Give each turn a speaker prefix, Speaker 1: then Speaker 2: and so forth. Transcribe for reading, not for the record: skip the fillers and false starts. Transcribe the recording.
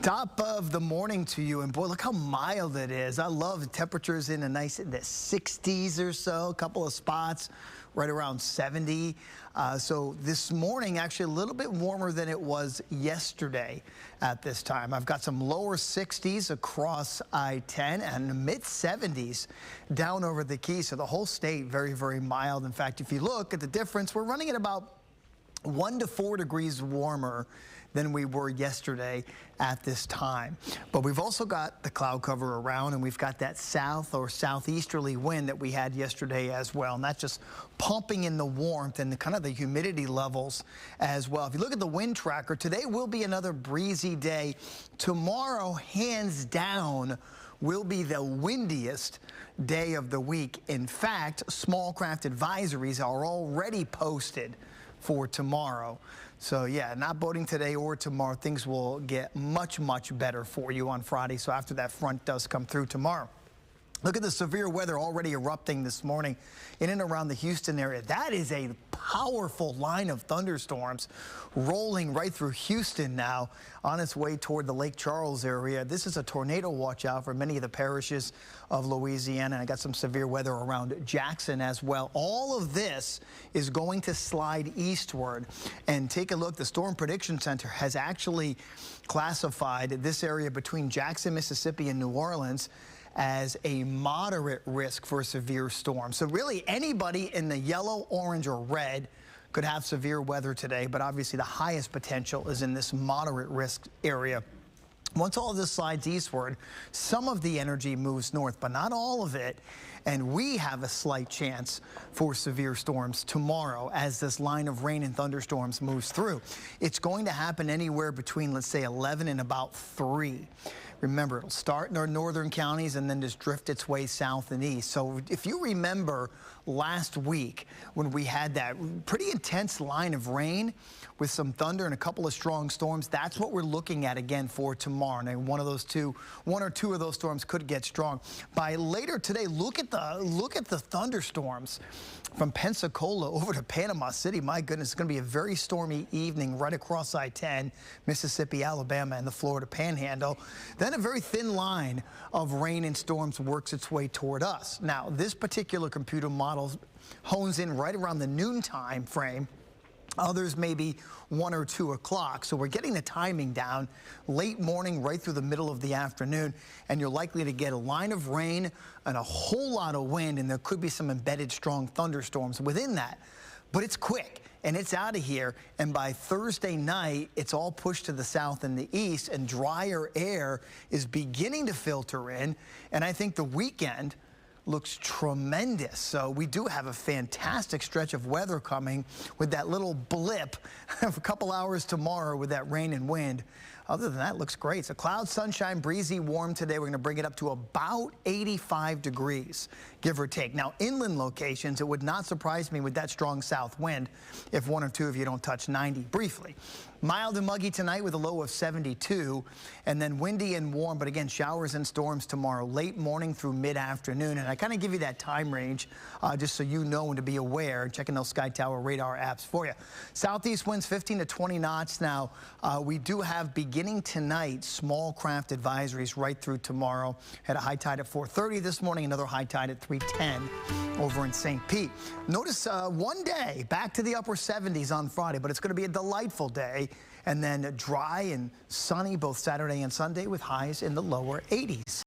Speaker 1: Top of the morning to you, and boy, look how mild it is. I love the temperatures in the 60s or so, a couple of spots right around 70. So this morning, actually a little bit warmer than it was yesterday at this time. I've got some lower 60s across I-10 and mid 70s down over the Keys. So the whole state very, very mild. In fact, if you look at the difference, we're running at about 1 to 4 degrees warmer than we were yesterday at this time. But we've also got the cloud cover around, and we've got that south or southeasterly wind that we had yesterday as well. And that's just pumping in the warmth and kind of the humidity levels as well. If you look at the wind tracker, today will be another breezy day. Tomorrow, hands down, will be the windiest day of the week. In fact, small craft advisories are already posted for tomorrow. So yeah, not boating today or tomorrow. Things will get much, much better for you on Friday. So after that front does come through tomorrow. Look at the severe weather already erupting this morning in and around the Houston area. That is a powerful line of thunderstorms rolling right through Houston now on its way toward the Lake Charles area. This is a tornado watch out for many of the parishes of Louisiana. I got some severe weather around Jackson as well. All of this is going to slide eastward. And take a look, the Storm Prediction Center has actually classified this area between Jackson, Mississippi and New Orleans as a moderate risk for a severe storm. So really anybody in the yellow, orange, or red could have severe weather today, but obviously the highest potential is in this moderate risk area. Once all of this slides eastward, some of the energy moves north, but not all of it. And we have a slight chance for severe storms tomorrow as this line of rain and thunderstorms moves through. It's going to happen anywhere between, let's say, 11 and about 3. Remember, it'll start in our northern counties and then just drift its way south and east. So if you remember last week when we had that pretty intense line of rain with some thunder and a couple of strong storms, that's what we're looking at again for tomorrow. Now, one or two of those storms could get strong. By later today, look at the thunderstorms from Pensacola over to Panama City. My goodness, it's going to be a very stormy evening right across I-10, Mississippi, Alabama, and the Florida Panhandle. Then a very thin line of rain and storms works its way toward us. Now, this particular computer model hones in right around the noontime frame. Others maybe 1 or 2 o'clock. So we're getting the timing down late morning right through the middle of the afternoon, and you're likely to get a line of rain and a whole lot of wind, and there could be some embedded strong thunderstorms within that. But it's quick and it's out of here, and by Thursday night it's all pushed to the south and the east, and drier air is beginning to filter in, and I think the weekend looks tremendous. So we do have a fantastic stretch of weather coming with that little blip of a couple hours tomorrow with that rain and wind. Other than that, it looks great. So cloud, sunshine, breezy, warm today. We're going to bring it up to about 85 degrees, give or take. Now, inland locations, it would not surprise me with that strong south wind if 1 or 2 of you don't touch 90 briefly. Mild and muggy tonight with a low of 72, and then windy and warm, but again, showers and storms tomorrow, late morning through mid-afternoon. And I kind of give you that time range just so you know and to be aware, checking those Sky Tower radar apps for you. Southeast winds 15 to 20 knots. Now, we do have beginning tonight small craft advisories right through tomorrow. Had a high tide at 4:30 this morning, another high tide at 3:10 over in St. Pete. Notice one day back to the upper 70s on Friday, but it's going to be a delightful day. And then dry and sunny both Saturday and Sunday with highs in the lower 80s.